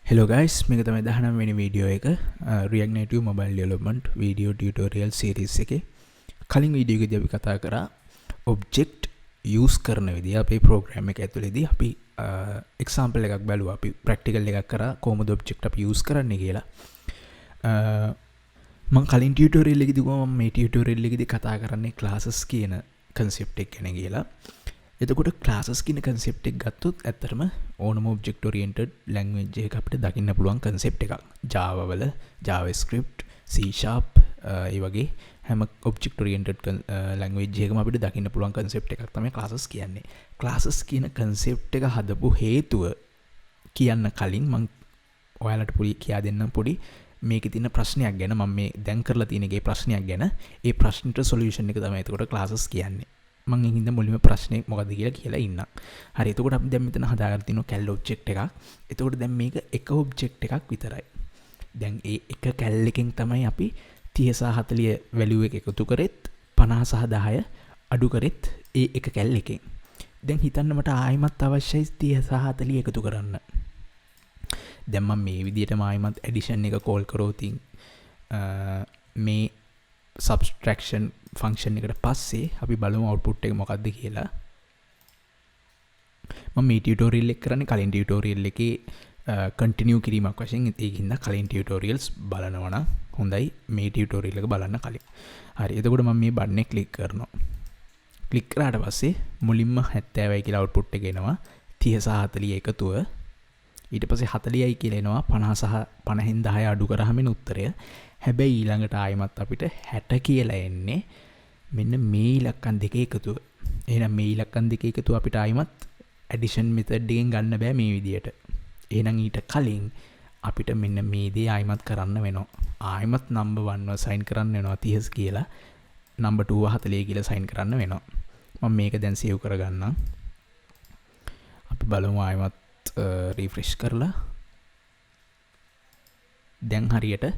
Hello guys, මේක තමයි 19 වෙනි වීඩියෝ එක React Native Mobile Development Video Tutorial Series එකේ. කලින් වීඩියෝ එකේදී අපි කතා කරා object use කරන විදිය අපේ program එක ඇතුළේදී අපි example එකක් බැලුවා. අපි practical එකක් කරා කොහොමද object අපි use කරන්නේ කියලා. මම කලින් tutorial එකේදී මම මේ tutorial එකේදී කතා කරන්නේ classes කියන concept එක ගැන කියලා. එතකොට classes කියන concept එක ගත්තොත් ඇත්තටම ඕනම object oriented language එකක අපිට දකින්න පුළුවන් concept එකක්. Java වල JavaScript, C# ඒ වගේ හැම object oriented language එකකම අපිට දකින්න පුළුවන් concept එකක් තමයි classes කියන්නේ. classes කියන concept එක හදපු හේතුව කියන්න කලින් මම ඔයාලට පොඩි කියා දෙන්නම් පොඩි මේකේ තියෙන ප්‍රශ්නයක් ගැන. මම මේ දැන් කරලා තියෙන එකේ ප්‍රශ්නයක් ගැන. ඒ ප්‍රශ්නෙට solution එක තමයි එතකොට classes කියන්නේ. මම හින්දා මුලින්ම ප්‍රශ්නේ මොකද්ද කියලා ඉන්නම්. හරි. එතකොට අපි දැන් මෙතන හදාගන්න තියෙනවා cal object එකක්. එතකොට දැන් මේක එක object එකක් විතරයි. දැන් ඒ එක cal එකෙන් තමයි අපි 30 සහ 40 value එක එකතු කරෙත් 50 සහ 10 අඩු කරෙත් ඒ එක cal එකෙන්. දැන් හිතන්න මට ආයිමත් අවශ්‍යයි 30 සහ 40 එකතු කරන්න. දැන් මම මේ විදිහටම ආයිමත් addition එක call කරොත් මේ subtraction function එකට පස්සේ අපි බලමු output එක මොකක්ද කියලා. මම මේ tutorial එක කරන්නේ කලින් tutorial එකේ continue කිරීමක් වශයෙන්. ඒකින්ද කලින් tutorials බලනවා නම් හොඳයි මේ tutorial එක බලන්න කලින්. හරි. එතකොට මම මේ button එක click කරනවා. click කරාට පස්සේ මුලින්ම 70යි කියලා output එක එනවා. 30 සහ 40 එකතුව. ඊට පස්සේ 40යි කියලා එනවා. 50 සහ 50න් 10 අඩු කරාම එන උත්තරය. හැබැයි ඊළඟට ආයිමත් අපිට 60 කියලා එන්නේ මෙන්න මේ ඉලක්කම් දෙකේ එකතුව. එහෙනම් මේ ඉලක්කම් දෙකේ එකතුව අපිට ආයිමත් addition method එකෙන් ගන්න බෑ මේ විදියට. එහෙනම් ඊට කලින් අපිට මෙන්න මේ දේ ආයිමත් කරන්න වෙනවා. ආයිමත් number 1 ව assign කරන්න වෙනවා 30 කියලා. number 2 ව 40 කියලා assign කරන්න වෙනවා. මම මේක දැන් save කරගන්නම්. අපි බලමු ආයිමත් refresh කරලා. දැන් හරියට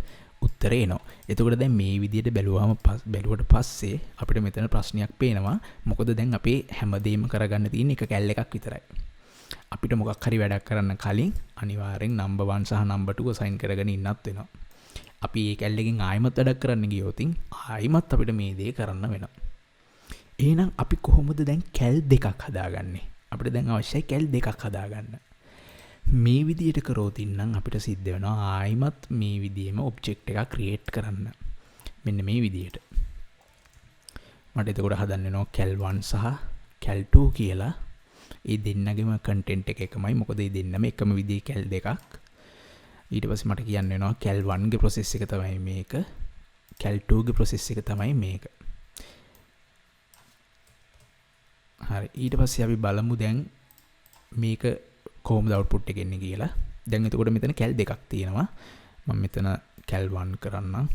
උත්තරේ එනවා. එතකොට දැන් මේ විදිහට බැලුවට පස්සේ අපිට මෙතන ප්‍රශ්නයක් පේනවා. මොකද දැන් අපේ හැමදේම කරගන්න තියෙන එක කැල් එකක් විතරයි. අපිට මොකක් හරි වැඩක් කරන්න කලින් අනිවාර්යෙන් number 1 සහ number 2 assign කරගෙන ඉන්නත් වෙනවා. අපි මේ කැල් එකෙන් ආයිමත් වැඩක් කරන්න ගියොත් ආයිමත් අපිට මේ දේ කරන්න වෙනවා. එහෙනම් අපි කොහොමද දැන් කැල් දෙකක් හදාගන්නේ? අපිට දැන් අවශ්‍යයි කැල් දෙකක් හදාගන්න. මේ විදියට කරොත් ඉන්නම් අපිට සිද්ධ වෙනවා ආයිමත් මේ විදියෙම ඔබ්ජෙක්ට් එකක් ක්‍රියේට් කරන්න. මෙන්න මේ විදියට. මට එතකොට හදන්න වෙනවා cal1 සහ cal2 කියලා. ඒ දෙන්නගේම කන්ටෙන්ට් එක එකමයි. මොකද මේ දෙන්නම එකම විදිහේ cal දෙකක්. ඊට පස්සේ මට කියන්න වෙනවා cal1 ගේ process එක තමයි මේක. cal2 ගේ process එක තමයි මේක. හරි. ඊට පස්සේ අපි බලමු දැන් මේක කොහොමද output එක එන්නේ කියලා. දැන් එතකොට මෙතන cal දෙකක් තියෙනවා. මම මෙතන cal1 කරන්නම්.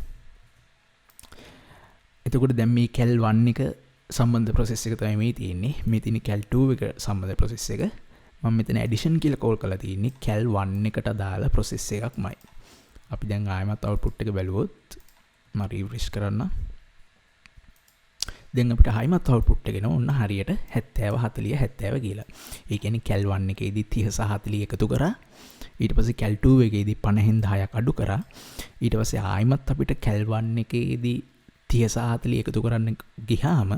එතකොට දැන් මේ cal1 එක සම්බන්ධ process එක තමයි මේ තියෙන්නේ. මේ තියෙන cal2 එක සම්බන්ධ process එක. මම මෙතන addition කියලා call කරලා තියෙන්නේ cal1 එකට අදාළ process එකක්මයි. අපි දැන් ආයෙමත් output එක බැලුවොත් මම refresh කරන්න. දැන් අපිට ආයිමත් output එක එනවා ඔන්න හරියට 70 40 70 කියලා. ඒ කියන්නේ cal1 එකේදී 30 සහ 40 එකතු කරා. ඊට පස්සේ cal2 එකේදී 50න් 10ක් අඩු කරා. ඊට පස්සේ ආයිමත් අපිට cal1 එකේදී 30 සහ 40 එකතු කරන්න ගියාම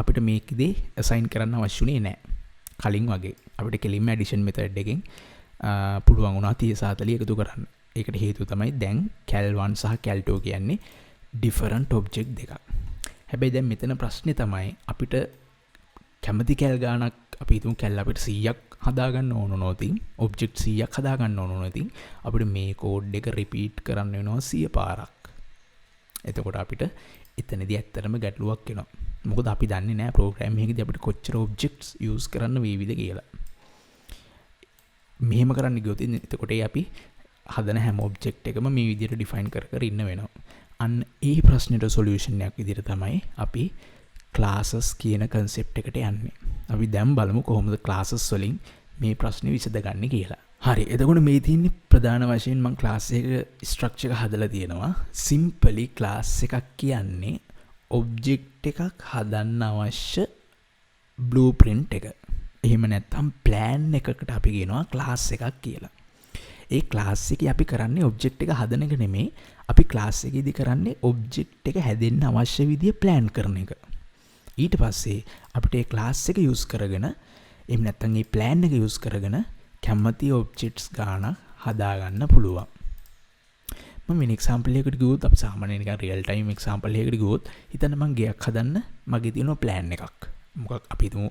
අපිට මේකෙදී assign කරන්න අවශ්‍යුනේ නැහැ. කලින් වගේ අපිට කෙලින්ම addition method එකෙන් පුළුවන් වුණා 30 සහ 40 එකතු කරන්න. ඒකට හේතුව තමයි දැන් cal1 සහ cal2 කියන්නේ different object දෙකක්. හැබැයි දැන් මෙතන ප්‍රශ්නේ තමයි අපිට කැමති කැල් ගානක් අපි හිතමු කැල් අපිට 100ක් හදාගන්න ඕන නොතින් ඔබ්ජෙක්ට් 100ක් හදාගන්න ඕන නොතින් අපිට මේ කෝඩ් එක රිපීට් කරන්න වෙනවා 100 පාරක්. එතකොට අපිට එතනදී ඇත්තටම ගැටලුවක් එනවා. මොකද අපි දන්නේ නැහැ ප්‍රෝග්‍රෑම් එකකදී අපිට කොච්චර ඔබ්ජෙක්ට්ස් යූස් කරන්න වේවිද කියලා. මෙහෙම කරන්න ගියොත් එතකොට අපි හදන හැම ඔබ්ජෙක්ට් එකම මේ විදිහට ඩිෆයින් කර ඉන්න වෙනවා. අන්න ඒ ප්‍රශ්නෙට සොලියුෂන් එකක් විදිහට තමයි අපි classes කියන concept එකට යන්නේ. අපි දැන් බලමු කොහොමද classes වලින් මේ ප්‍රශ්නේ විසඳගන්නේ කියලා. හරි. එතකොට මේ තියෙන්නේ ප්‍රධාන වශයෙන් මම class එක structure එක හදලා තියෙනවා. simply class එකක් කියන්නේ object එකක් හදන්න අවශ්‍ය blueprint එක. එහෙම නැත්නම් plan එකකට අපි කියනවා class එකක් කියලා. ඒ ක්ලාස් එකේ අපි කරන්නේ ඔබ්ජෙක්ට් එක හදන එක නෙමෙයි. අපි ක්ලාස් එකේදී කරන්නේ ඔබ්ජෙක්ට් එක හැදෙන්න අවශ්‍ය විදිය ප්ලෑන් කරන එක. ඊට පස්සේ අපිට ඒ ක්ලාස් එක යූස් කරගෙන එහෙම නැත්නම් මේ ප්ලෑන් එක යූස් කරගෙන කැමති ඔබ්ජෙක්ට්ස් ගානක් හදාගන්න පුළුවන්. මම වෙන එක්සැම්පල් එකකට ගියොත් අපි සාමාන්‍යයෙන් නිකන් රියල් ටයිම් එක්සැම්පල් එකකට ගියොත් හිතන්න මම ගෙයක් හදන්න මගේ තියෙන ප්ලෑන් එකක්. මොකක් අපි හිතමු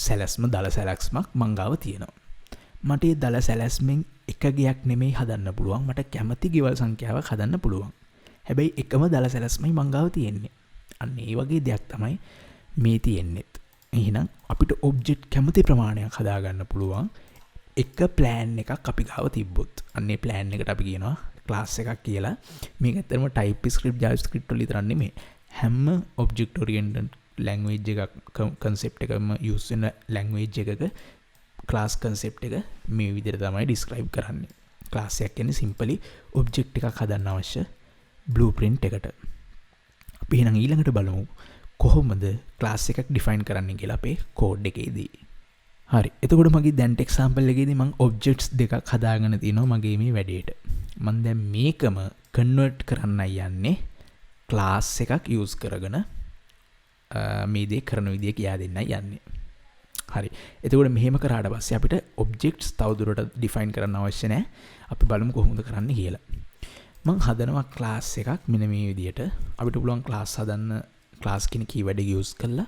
සැලැස්ම දල සැලැස්මක් මං ගාව තියෙනවා. මට ඒ දල සැලැස්මෙන් එක ගෙයක් නෙමෙයි හදන්න පුළුවන්. මට කැමති ගෙවල් සංඛ්‍යාවක් හදන්න පුළුවන්. හැබැයි එකම දල සැලැස්මයි මං ගාව තියෙන්නේ. අන්න ඒ වගේ දෙයක් තමයි මේ තියෙන්නේත්. එහෙනම් අපිට ඔබ්ජෙක්ට් කැමති ප්‍රමාණයක් හදාගන්න පුළුවන්. එක ප්ලෑන් එකක් අපි ගාව තිබ්බොත්. අන්නේ ප්ලෑන් එකට අපි කියනවා ක්ලාස් එකක් කියලා. මේක ඇත්තටම TypeScript JavaScript වල විතරක් නෙමෙයි. හැම object oriented language එකක් concept එකම use වෙන language එකක class concept එක මේ විදිහට තමයි describe කරන්නේ. class එකක් කියන්නේ simply object එකක් හදන්න අවශ්‍ය blueprint එකට. අපි එහෙනම් ඊළඟට බලමු කොහොමද class එකක් define කරන්නේ කියලා අපේ code එකේදී. හරි. එතකොට මගේ දැන් example එකේදී මම objects දෙකක් හදාගෙන තිනවා මගේ මේ වැඩේට. මම දැන් මේකම convert කරන්න යන්නේ class එකක් use කරගෙන මේ දේ කරන විදිය කියා දෙන්න යන්නේ. හරි. එතකොට මෙහෙම කරාට පස්සේ අපිට objects තවදුරටත් define කරන්න අවශ්‍ය නැහැ. අපි බලමු කොහොමද කරන්න කියලා. මම හදනවා class එකක් මෙන්න මේ විදියට. අපිට පුළුවන් class හදන්න class කියන keyword එක use කරලා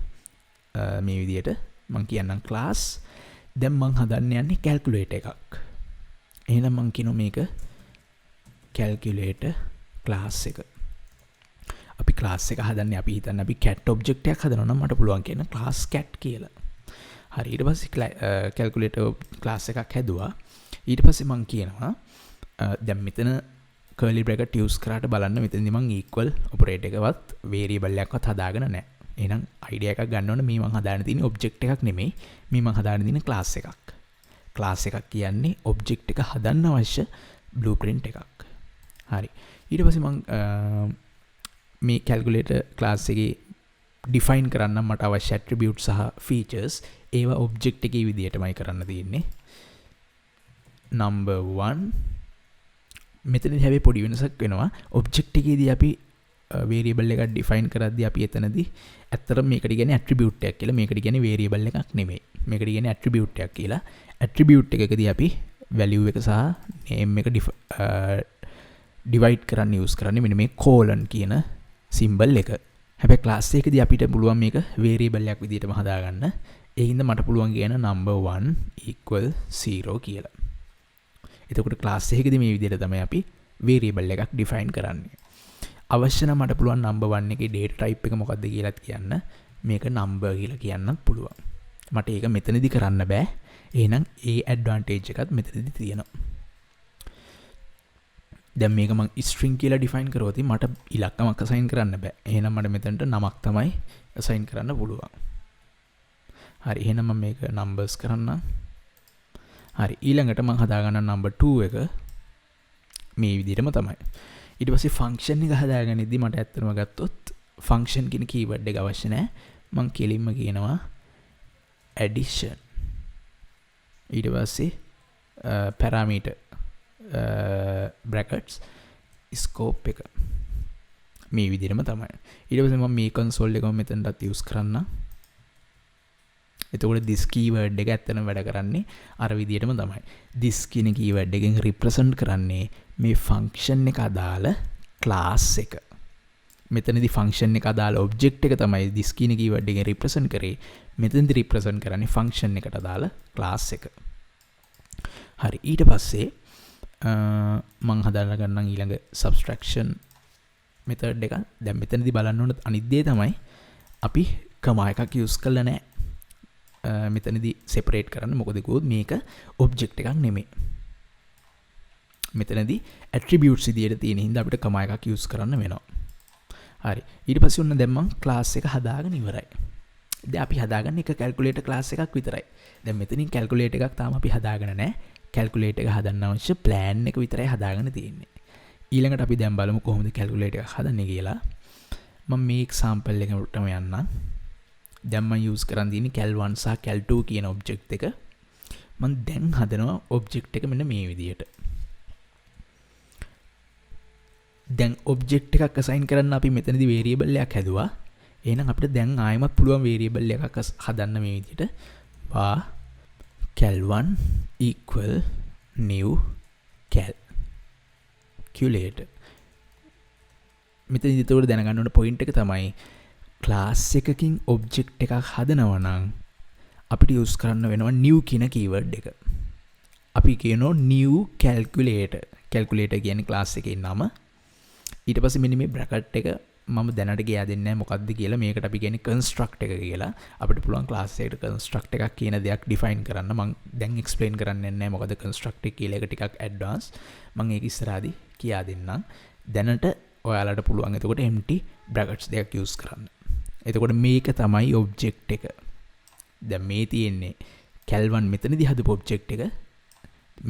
මේ විදියට මම කියන්නම් class. දැන් මම හදන්න යන්නේ calculator එකක්. එහෙනම් මම කියනවා මේක calculator class එක. අපි class එක හදන්නේ අපි හිතන්නේ අපි cat object එකක් හදනවා නම් මට පුළුවන් කියන class cat කියලා. හරි. ඊට පස්සේ calculator class එකක් හැදුවා. ඊට පස්සේ මම කියනවා දැන් මෙතන curly bracket use කරාට බලන්න මෙතනදී මම equal operator එකවත් variable එකක්වත් හදාගෙන නැහැ. එහෙනම් idea එකක් ගන්න ඕන මේ මම හදාගෙන තියෙන object එකක් නෙමෙයි. මේ මම හදාගෙන තියෙන class එකක්. class එකක් කියන්නේ object එක හදන්න අවශ්‍ය blueprint එකක්. හරි. ඊට පස්සේ මම මේ calculator class එකේ define කරන්න මට අවශ්‍ය attributes සහ features ඒවා object එකේ විදියටමයි කරන්න තියෙන්නේ. number 1 මෙතනදී හැබැයි පොඩි වෙනසක් වෙනවා. object එකේදී අපි variable එකක් define කරද්දී අපි එතනදී ඇත්තටම මේකට කියන්නේ attribute එකක් කියලා. මේකට කියන්නේ variable එකක් නෙමෙයි. මේකට කියන්නේ attribute එකක් කියලා. attribute එකකදී අපි value එක සහ name එක divide කරන්න use කරන්නේ මෙන්න මේ colon කියන symbol එක. හැබැයි class එකේදී අපිට පුළුවන් මේක variable එකක් විදිහටම හදාගන්න. ඒ හින්දා මට පුළුවන් කියන number 1 equal 0 කියලා. එතකොට class එකේදී මේ විදිහට තමයි අපි variable එකක් define කරන්නේ. අවශ්‍ය නම් මට පුළුවන් number 1 එකේ data type එක මොකක්ද කියලාත් කියන්න. මේක number කියලා කියන්නත් පුළුවන්. මට ඒක මෙතනදී කරන්න බෑ. එහෙනම් ඒ advantage එකත් මෙතනදී තියෙනවා. දැන් මේක මම string කියලා define කරොත් මට ඉලක්කමක් assign කරන්න බෑ. එහෙනම් මට මෙතනට නමක් තමයි assign කරන්න පුළුවන්. හරි. එහෙනම් මම මේක numbers කරන්න. හරි. ඊළඟට මම හදාගන්න number 2 එක මේ විදිහටම තමයි. ඊට පස්සේ function එක හදාගෙන ඉද්දි මට ඇත්තටම ගත්තොත් function කියන keyword එක අවශ්‍ය නැහැ. මම කෙලින්ම කියනවා addition. ඊට පස්සේ parameter brackets scope එක මේ විදිහටම තමයි. ඊට පස්සේ මම මේ console එකම මෙතනටත් use කරන්න. එතකොට this keyword එක ඇත්තටම වැඩ කරන්නේ අර විදිහටම තමයි. this කියන keyword එකෙන් represent කරන්නේ මේ function එක අදාළ class එක. මෙතනදී function එක අදාළ object එක තමයි this කියන keyword එකෙන් represent කරේ. මෙතනදී represent කරන්නේ function එකට අදාළ class එක. හරි. ඊට පස්සේ මම හදාලා ගන්නම් ඊළඟ subtraction method එක. දැන් මෙතනදී බලන්න ඕන අනිත් දේ තමයි අපි comma එකක් use කරලා නැහැ. මෙතනදී separate කරන්න. මොකද කිව්වොත් මේක object එකක් නෙමෙයි. මෙතනදී attributes විදියට තියෙන හින්දා අපිට comma එකක් use කරන්න වෙනවා. හරි. ඊට පස්සේ ඔන්න දැන් මම class එක හදාගෙන ඉවරයි. දැන් අපි හදාගන්න එක calculator class එකක් විතරයි. දැන් මෙතනින් calculator එකක් තාම අපි හදාගෙන නැහැ. calculator එක හදන්න අවශ්‍ය plan එක විතරයි හදාගෙන තියෙන්නේ. ඊළඟට අපි දැන් බලමු කොහොමද calculator එකක් හදන්නේ කියලා. මම මේ example එකටම යන්නම්. දැන් මම use කරන් තියෙන්නේ cal1 සහ cal2 කියන object එක. මම දැන් හදනවා ඔබ්ජෙක්ට් එක මෙන්න මේ විදියට. දැන් ඔබ්ජෙක්ට් එකක් අසයින් කරන්න අපි මෙතනදී වේරියබල් එකක් හැදුවා. එහෙනම් අපිට දැන් ආයෙමත් පුළුවන් වේරියබල් එකක් හදන්න මේ විදියට. var cal1 equal new calculator. මෙතනදී ඒකට දැනගන්න ඕන පොයින්ට් එක තමයි ක්ලාස් එකකින් ඔබ්ජෙක්ට් එකක් හදනවා නම් අපිට යූස් කරන්න වෙනවා new කියන කීවර්ඩ් එක. අපි කියනවා new calculator. calculator කියන්නේ ක්ලාස් එකේ නම. ඊට පස්සේ මෙන්න මේ බ්‍රැකට් එක මම දැනට කියා දෙන්නේ නැහැ මොකක්ද කියලා. මේකට අපි කියන්නේ construct එක කියලා. අපිට පුළුවන් ක්ලාස් එකකට construct එකක් කියන දෙයක් define කරන්න. මම දැන් explain කරන්නේ නැහැ මොකද construct එක කියලා. ඒක ටිකක් advanced. මම ඒක ඉස්සරහදී කියා දෙන්නම්. දැනට ඔයාලට පුළුවන් එතකොට empty brackets දෙකක් use කරන්න. එතකොට මේක තමයි object එක. දැන් මේ තියෙන්නේ cal1 මෙතනදී හදපු object එක.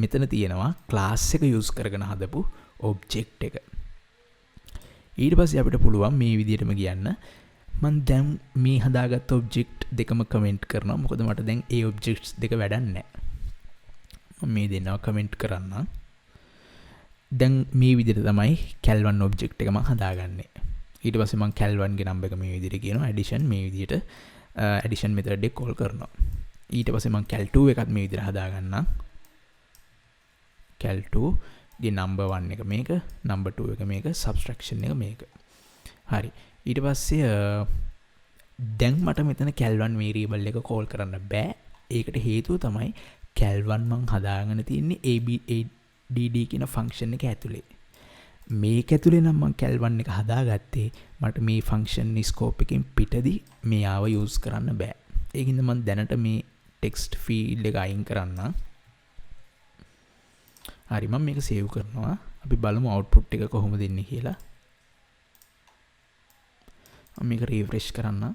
මෙතන තියෙනවා class එක use කරගෙන හදපු object එක. ඊට පස්සේ අපිට පුළුවන් මේ විදිහටම කියන්න මම දැන් මේ හදාගත්ත ඔබ්ජෙක්ට් දෙකම කමෙන්ට් කරනවා. මොකද මට දැන් ඒ ඔබ්ජෙක්ට්ස් දෙක වැඩක් නැහැ. මම මේ දෙන්නවා කමෙන්ට් කරන්න. දැන් මේ විදිහට තමයි cal1 ඔබ්ජෙක්ට් එක මම හදාගන්නේ. ඊට පස්සේ මම cal1 ගේ නම්බර් එක මේ විදිහට කියනවා. addition මේ විදිහට addition method එක call කරනවා. ඊට පස්සේ මම cal2 එකත් මේ විදිහට හදාගන්නම්. cal2 ගේ number 1 එක මේක, number 2 එක මේක, subtraction එක මේක. හරි. ඊට පස්සේ දැන් මට මෙතන cal1 variable එක call කරන්න බෑ. ඒකට හේතුව තමයි cal1 මං හදාගෙන තියෙන්නේ add කියන function එක ඇතුලේ. මේක ඇතුලේ නම් මං cal1 එක හදාගත්තේ මට මේ function scope එකෙන් පිටදී මෙයාව use කරන්න බෑ. ඒකින්ද මං දැනට මේ text field එක අයින් කරන්න. හරි මම මේක සේව් කරනවා. අපි බලමු output එක කොහොමද එන්නේ කියලා. මම මේක refresh කරන්න.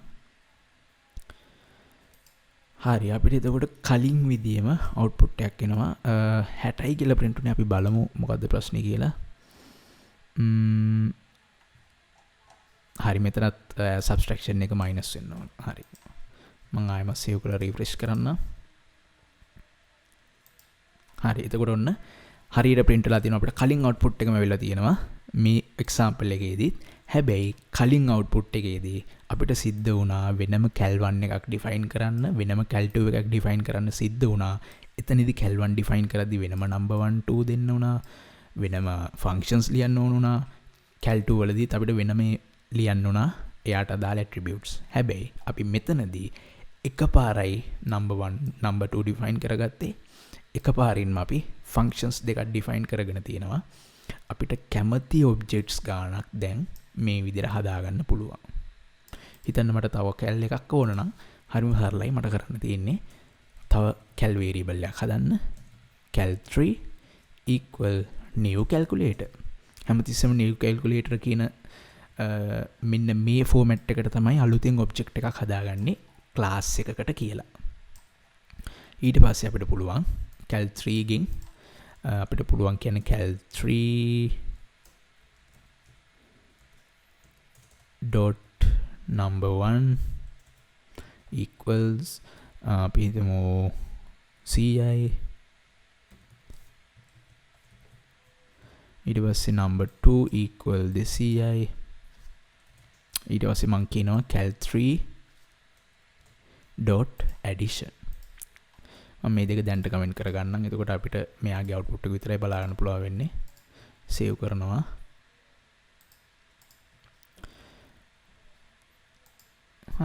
හරි අපිට එතකොට කලින් විදියම output එකක් එනවා. 60යි කියලා print උනේ. අපි බලමු මොකද්ද ප්‍රශ්නේ කියලා. හරි මෙතනත් subtraction එක minus වෙන්න ඕන. හරි. මම ආයෙම save කරලා refresh කරන්න. හරි එතකොට ඔන්න හරියට print වෙලා තියෙනවා. අපිට කලින් output එකම වෙලා තියෙනවා මේ example එකේදී. හැබැයි කලින් output එකේදී අපිට සිද්ධ වුණා වෙනම cal1 එකක් define කරන්න, වෙනම cal2 එකක් define කරන්න සිද්ධ වුණා. එතනදී cal1 define කරද්දී වෙනම number 1 2 දෙන්න වුණා. වෙනම functions ලියන්න ඕන වුණා. cal2 වලදීත් අපිට වෙනම ලියන්න වුණා එයාට අදාළ attributes. හැබැයි අපි මෙතනදී එකපාරයි number 1 number 2 define කරගත්තේ. එකපාරින්ම අපි functions දෙකක් define කරගෙන තියෙනවා. අපිට කැමති objects ගානක් දැන් මේ විදිහට හදාගන්න පුළුවන්. හිතන්න මට තව cal එකක් ඕන නම් හරිම සරලයි. මට කරන්න තියෙන්නේ තව cal variable එකක් හදන්න. cal3 equal new calculator. හැමතිස්සෙම new calculator කියන මෙන්න මේ format එකට තමයි අලුතෙන් object එකක් හදාගන්නේ class එකකට කියලා. ඊට පස්සේ අපිට පුළුවන් cal3 ගෙන් අපිට පුළුවන් කියන්නේ cal3 dot number 1 equals අපි හිතමු ci ඊට පස්සේ number 2 equal the ci ඊට පස්සේ මම කියනවා cal3 dot addition. මම මේ දෙක දැන්ට කමෙන්ට් කරගන්නම්. එතකොට අපිට මෙයාගේ output එක විතරයි බලා ගන්න පුළුවන් වෙන්නේ. save කරනවා.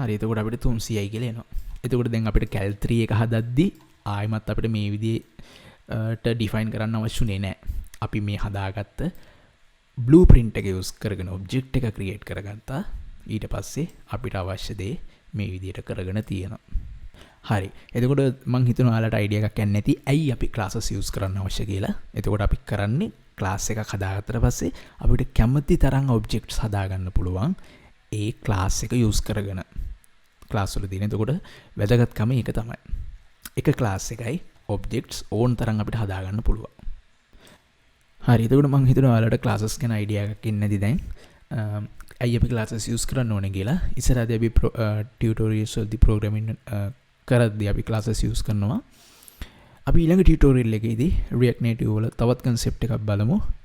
හරි එතකොට අපිට 300යි කියලා එනවා. එතකොට දැන් අපිට cal3 එක හදද්දි ආයෙමත් අපිට මේ විදිහට define කරන්න අවශ්‍යුනේ නැහැ. අපි මේ හදාගත්ත blueprint එක use කරගෙන object එක create කරගත්තා. ඊට පස්සේ අපිට අවශ්‍ය දේ මේ විදිහට කරගෙන තියෙනවා. හරි එතකොට මං හිතනවා ඔයාලට idea එකක් යන්නේ නැති ඇයි අපි classes use කරන්න අවශ්‍ය කියලා. එතකොට අපි කරන්නේ class එකක් හදාගත්තට පස්සේ අපිට කැමති තරම් objects හදාගන්න පුළුවන් ඒ class එක use කරගෙන. class වල තියෙන එතකොට වැදගත්කම ඒක තමයි. එක class එකයි objects ඕන තරම් අපිට හදාගන්න පුළුවන්. හරි එතකොට මං හිතනවා ඔයාලට classes ගැන idea එකක් ඉන්නේ නැති දැන්. ඇයි අපි classes use කරන්න ඕනේ කියලා. ඉස්සරහදී අපි tutorials වලදී programming කරද්දී අපි classes use කරනවා. අපි ඊළඟ ටියුටෝරියල් එකේදී React Native වල තවත් concept එකක් බලමු.